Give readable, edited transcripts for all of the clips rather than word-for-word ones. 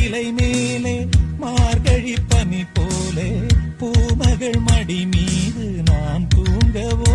இலை மேலே மார்கழி பனி போலே பூமகள் மடி மீது நான் தூங்கவோ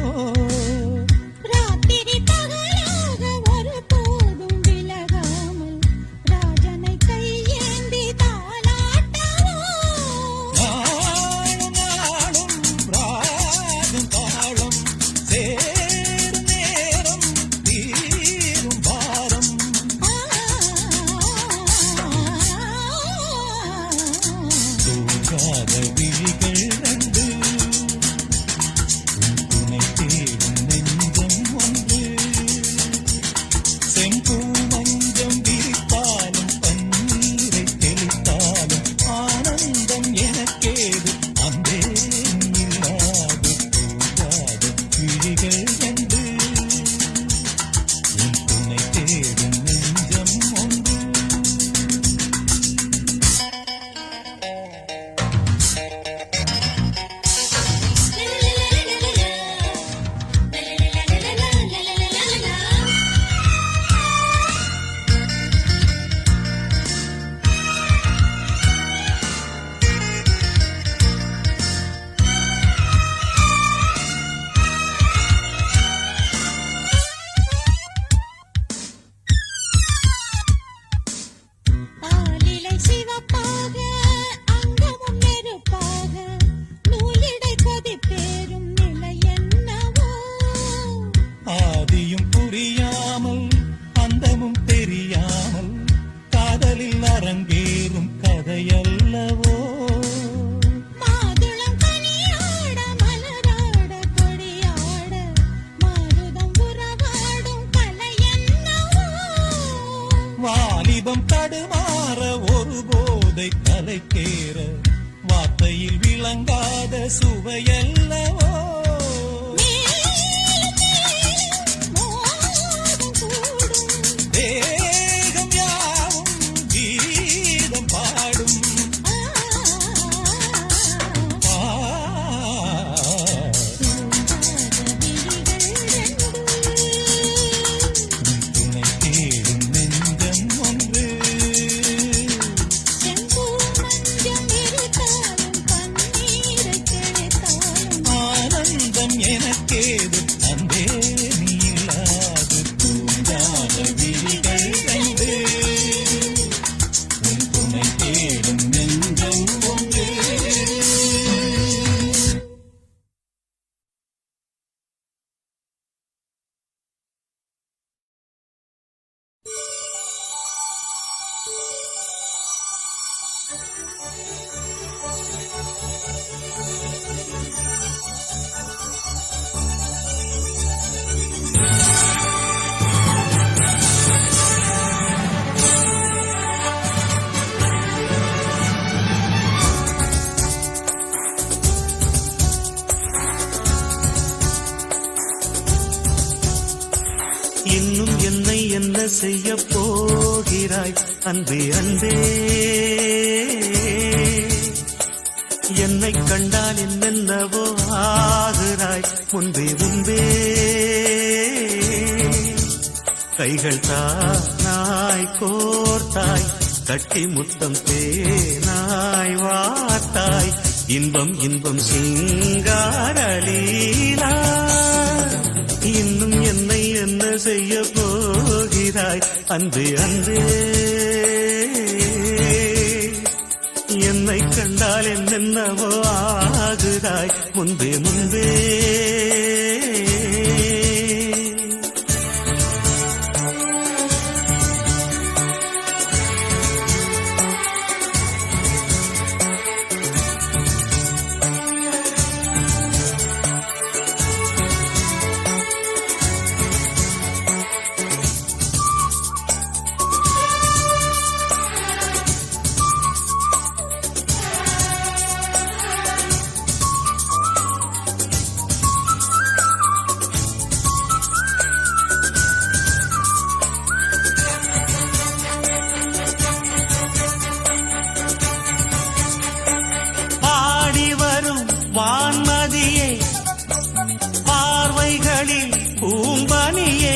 அரங்கேறும் கதையல்லவோ மாதுளம் கனியாட மலராட கொடியாட மாருதம் உறவாடும் கலையல்லவோ வாலிபம் தடுமாற ஒரு போதை கலைக்கேற வார்த்தையில் விளங்காத சுவையல்லவோ எனக்கேது அன்பே நீ இல்லாது தூங்காத விழிகள் கண்டு உன் துணை தேடும் நெஞ்சம் ஒன்று. இன்னும் என்னை என்ன செய்ய போகிறாய் அன்பே அன்பே, என்னை கண்டால் என்னென்னவோ ஆகிறாய் முன்பே முன்பே. கைகள் தானாய் கோர்த்தாய் கட்டி முத்தம் தேனாய் வார்த்தாய் இன்பம் இன்பம் சிங்காரலீலா. இன்னும் என்னை என்ன செய்ய போகிறாய் அன்பே அன்பே, என்னை கண்டால் என்னென்னவோ ஆகுதாய் முன்பே முன்பே. வான்மதியே பார்வைகளில் பூம்பனியே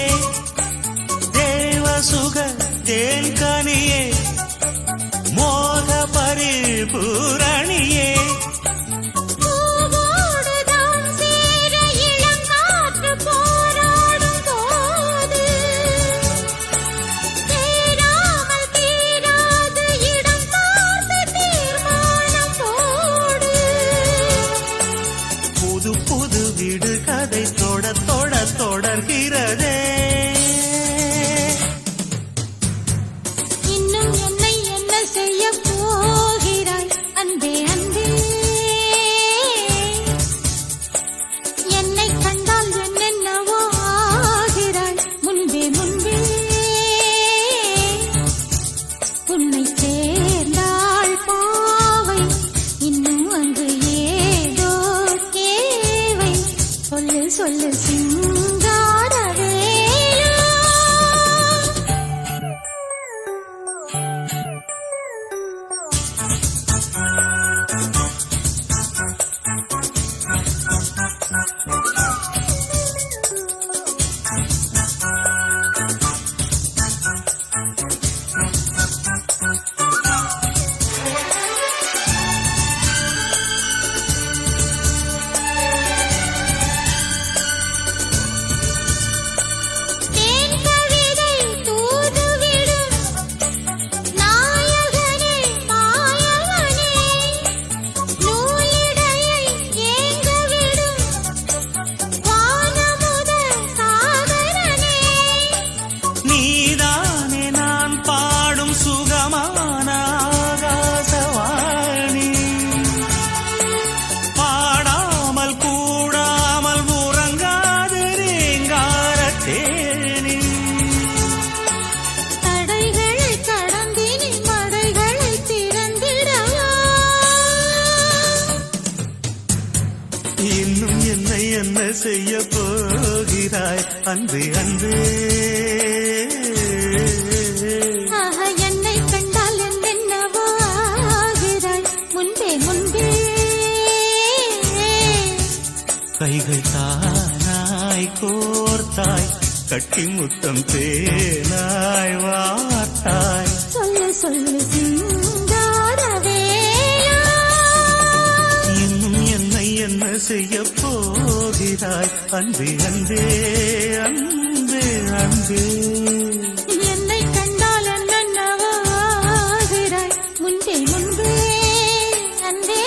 தேவசுக தேன்கனியே மோ பரிபூரணியே பூவோடுதான் சேர இளங்காற்று போராடும் போது சேராமல் தீராது இடம் பார்த்து தீர்மானம் போடு. புது புது வீடு கதை தொட தொட தொடர்கிறதே இன்னும் என்னை என்ன செய்ய போகிறாய் அன்பே அன்பே என்னை கண்டால் என்னென்னவோ ஆகிறாய் முன்பே முன்பே உன்னை சேர்ந்தாள் பாவை இன்னும் அங்கு ஏதோ தேவை சொல்லு சொல்லு சிங்காரவேலா. தேன் கவிதை தூதுவிடும் நாயகனே மாயவனே நூலிடையை ஏங்கவிடும் வானமுத சாகரனே. நீதானே நான் பாடும் சுகமான ஆகாசவாணி பாடாமல் கூடாமல் உறங்காது ரீங்கார தேனி தடைகளை கடந்தினி மடைகளை திறந்திடவா. இன்னும் என்னை என்ன செய்ய போகிறாய் அன்பே அன்பே ஆஹா, என்னை கண்டால் என்னென்னவோ ஆகிறாய் முன்பே முன்பே. கைகள் தானாய் கோர்த்தாய் கட்டி முத்தம் தேனாய் வார்த்தாய் சொல்லு சொல்லு சிங்காரவேலா. இன்னும் என்னை என்ன செய்ய போகிறாய் அன்பே அன்பே அன்பே அன்பே என்னை கண்டால் என்னென்னவோ ஆகிறாய் முன்பே முன்பே அன்பே.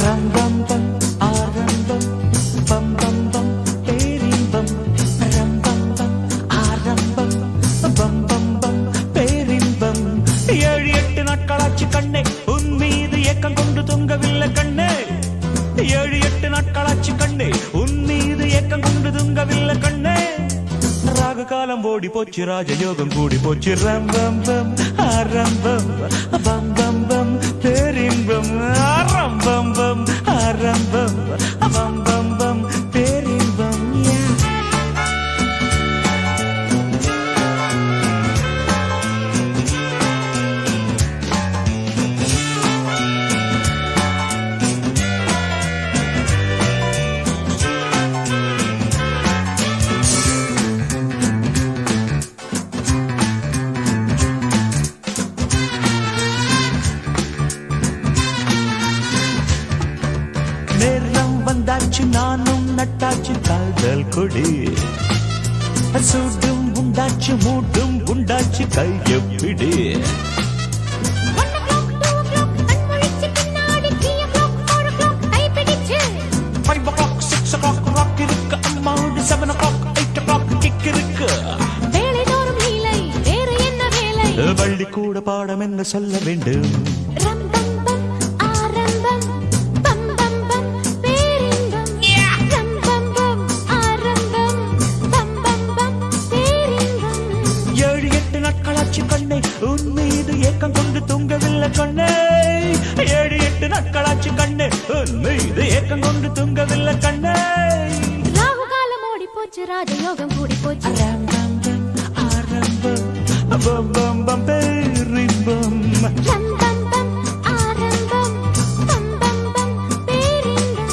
ரம்பம்பம் ஆரம்பம் பம் பம் பம் பேரின்பம் ரம்பம்பம் ஆரம்பம் பம் பம் பம் பேரின்பம் 7-8 நாட்களாச்சு கண்ணே உன் மீது ஏக்கம் கொண்டு தொங்கவில்லை கண்ணே 7-8 நாட்களாச்சு கண்ணே உன் மீது ஏக்கம் கொண்டு தொங்கவில்லை கண்ணே ராகு காலம் ஓடி போச்சு ராஜயோகம் கூடி போச்சு ரம்பம்பம் ஆரம்பம் பம் பம் பம் பேரின்பம் ஆரம்பம் ஆரம்பம் பம் பம் பம் பேரின்பம் நேரம் வந்தாச்சு நானும் நட்டாச்சு காதல் கொடி சூடும் உண்டாச்சு மூடும் உண்டாச்சு கையப்பிடி 1 o'clock, 2 o'clock, கண்முழிச்சு பின்னாடி 3 o'clock, 4 o'clock, கைப்பிடிச்சு 5 o'clock 6 o'clock rock இருக்கு அம்மாவோடு 7 o'clock 8 o'clock கிக் இருக்கு வேலைதோறும் லீலை வேறு என்ன வேலை பள்ளிக்கூட பாடம் என்ன சொல்ல வேண்டும்? ரம்பம் பம் ஆரம்பம் பம் பம் பம் பேரின்பம் ரம்பம் பம் ஆரம்பம் பம் பம் பம் பேரின்பம் 7-8 நாட்களாச்சு கண்ணே உன் மீது ஏக்கம் கொண்டு தூங்கவில்லை கண்ணே 7-8 நாட்களாச்சு கண்ணே உன் மீது ஏக்கம் கொண்டு தூங்கவில்லை கண்ணே ராகு காலம் ஓடி போச்சு ராஜயோகம் கூடி போச்சு ஆரம்பம் பம் பம் பம் பேரின்பம் ரம்பம் பம் ஆரம்பம் பம் பம் பம் பேரின்பம்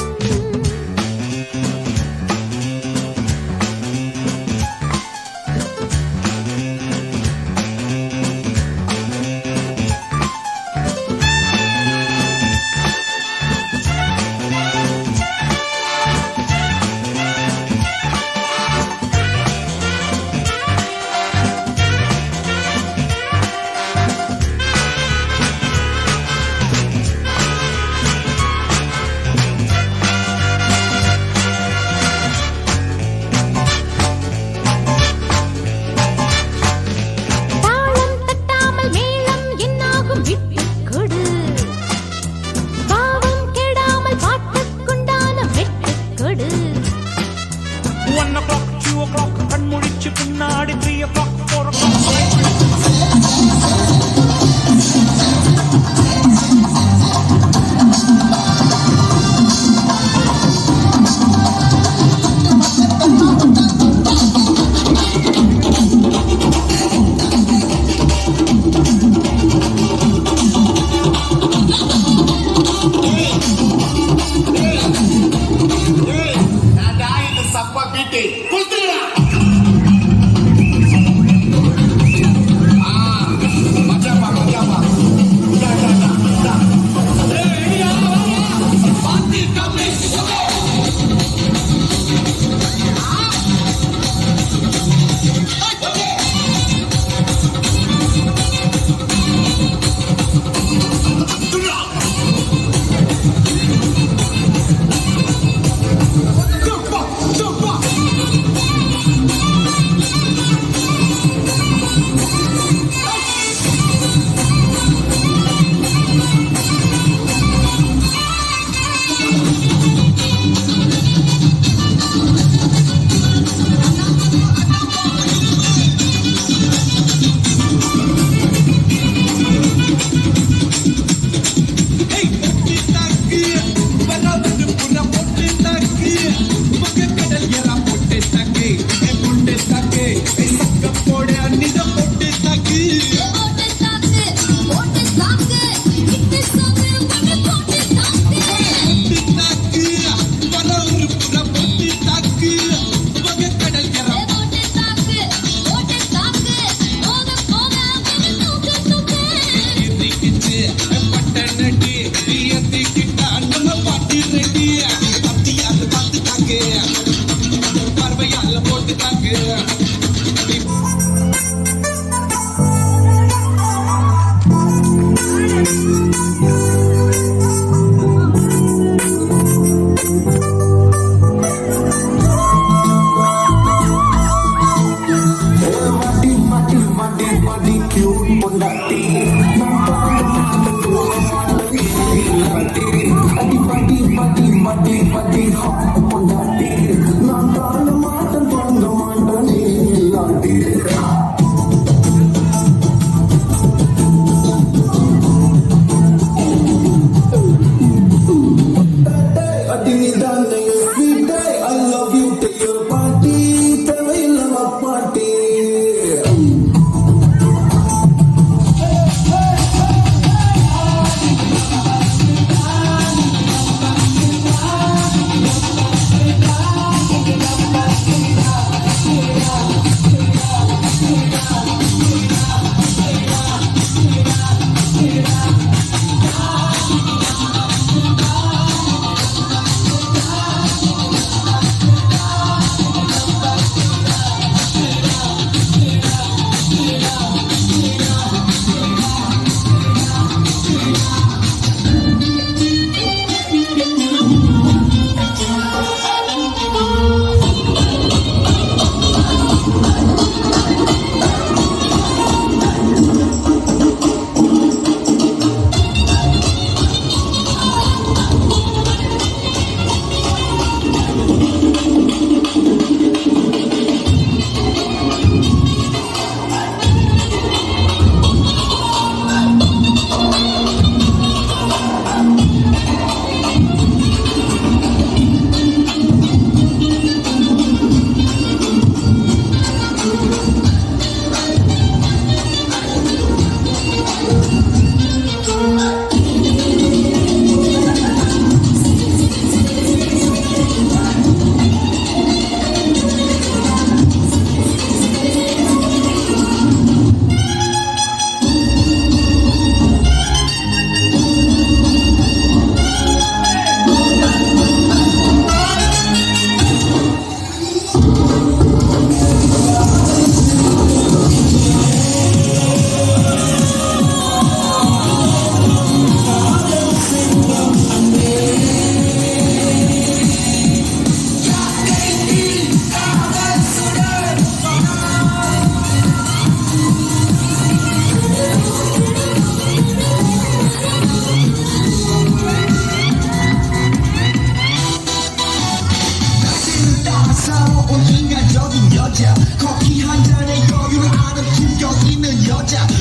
தாளம் தட்டாமல் மேளம் என்னாகும் விட்டுக் கொடு பாவம் கெடாமல் பாட்டுக்குண்டான வெட்டுக் கொடு 1 o'clock 2 o'clock கண் முழிச்சு பின்னாடி 3 o'clock 4 o'clock சப்பா பீட்டு குடுத்துடா மச்சாப்பா மச்சாப்பா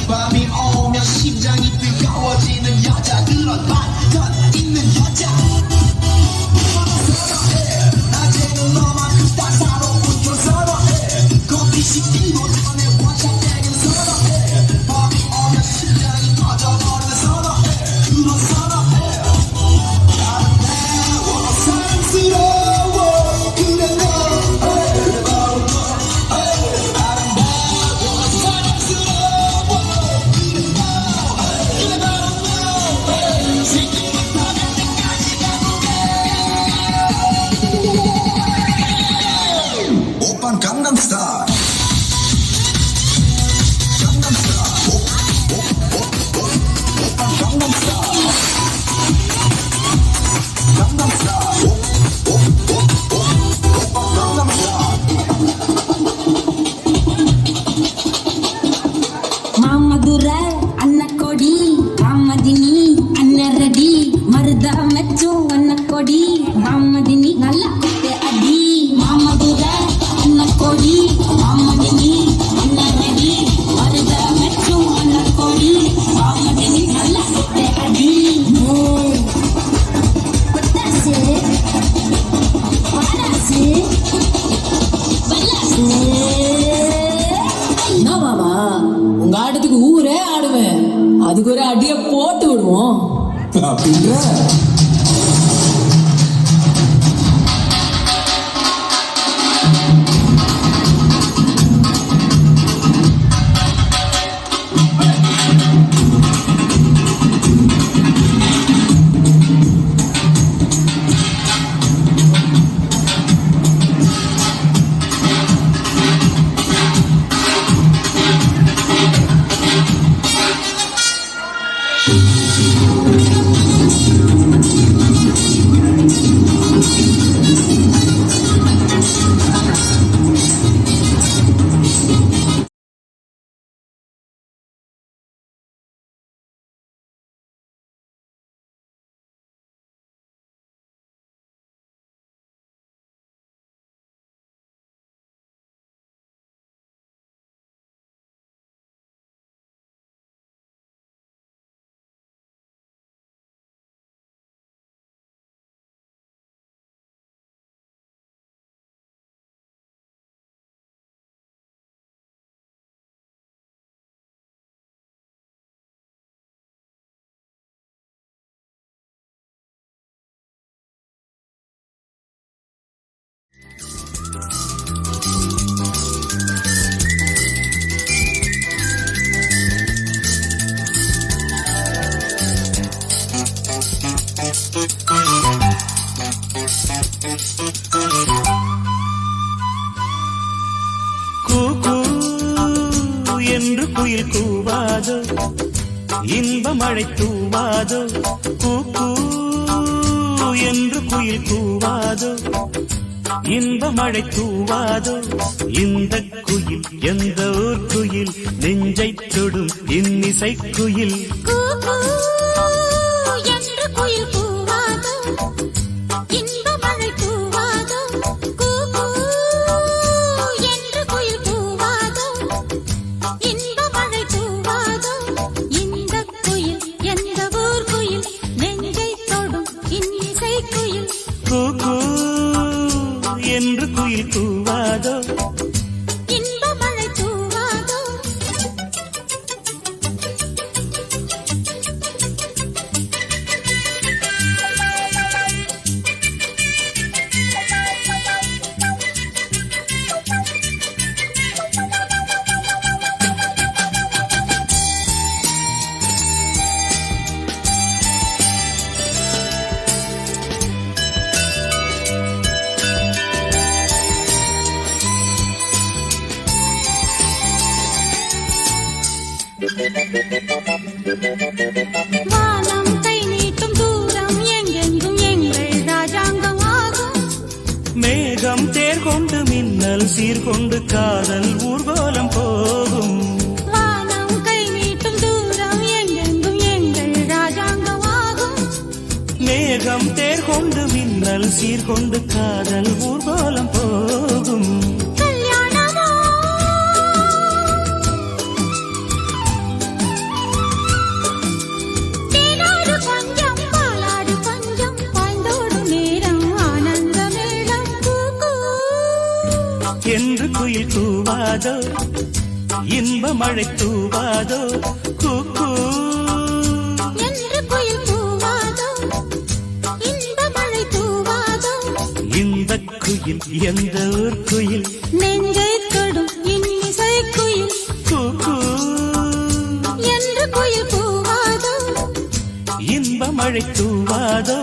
밤이 오면 심장이 뜨거워지는 여자 그런 반전 있는 여자 낮에는 너만큼 따사로운 걸 선호해 커피 식기도 전에 원샷되는 선호해 밤이 오면 심장이 터져버리는 선호해 그런 선호해 아름다워 사랑스러워 그래 너 그래 바로 너 아름다워 사랑스러워 그래 너 그래 바로 너 생각만 하면 때까지 가볼게 오빤 강남스타일 강남스타일 오빤 강남스타일 강남스타일 오빤 강남스타일 மாமதுரை அன்னக்கொடி மாமதினி அன்னரடி மருதா மெச்சும் அன்னக்கொடி மாமதினி நல்ல குத்து அடி மாமதுரை அன்னக்கொடி மாமதினி அன்னரடி மருதா மெச்சும் அன்னக்கொடி மாமதினி நல்ல குத்து அடி பட்டாசு பட்டாசு பல்லாசு என்ன மாமா உங்க ஆட்டத்துக்கு ஊரே ஆடுவேன் அதுக்கு ஒரு அடிய போட்டு விடுவோம் அப்படின்ற கூ என்று குயில் கூவாதோ இன்ப மழை தூவாதோ கூ என்று குயில் கூவாதோ இன்ப மழை தூவாதோ இந்த குயில் எந்த ஊர் குயில் நெஞ்சைத் தொடும் இன்னிசை குயில் கூ கூ என்று குயில் கூவாதோ இன்ப மழை தூவாதோ கூ கூ என்று குயில் கூவாதோ இன்ப மழை தூவாதோ இந்த குயில் எந்த ஊர் குயில் நெஞ்சை தொடும் இன்னிசை குயில் கூ என்று குயில் கூவாதோ இன்ப மழை தூவாதோ வானம் கை நீட்டும் தூரம் எங்கெங்கும் எங்கள் ராஜாங்கம் ஆகும் மேகம் தேர் கொண்டு மின்னல் சீர்கொண்டு காதல் ஊர்வலம் போகும் வானம் கை நீட்டும் தூரம் எங்கெங்கும் எங்கள் ராஜாங்கம் ஆகும் மேகம் தேர் கொண்டு மின்னல் சீர்கொண்டு காதல் ஊர்வலம் போகும் கல்யாணமோ தூவாதோ இன்ப மழை தூவாதோ கூக்கூ என்று குயில் கூவாதோ இன்ப மழை தூவாதோ இந்த குயில் எந்த ஊர் குயில் நெஞ்சை தொடும் இன்னிசை குயில் கூக்கூ என்று குயில் கூவாதோ இன்ப மழை தூவாதோ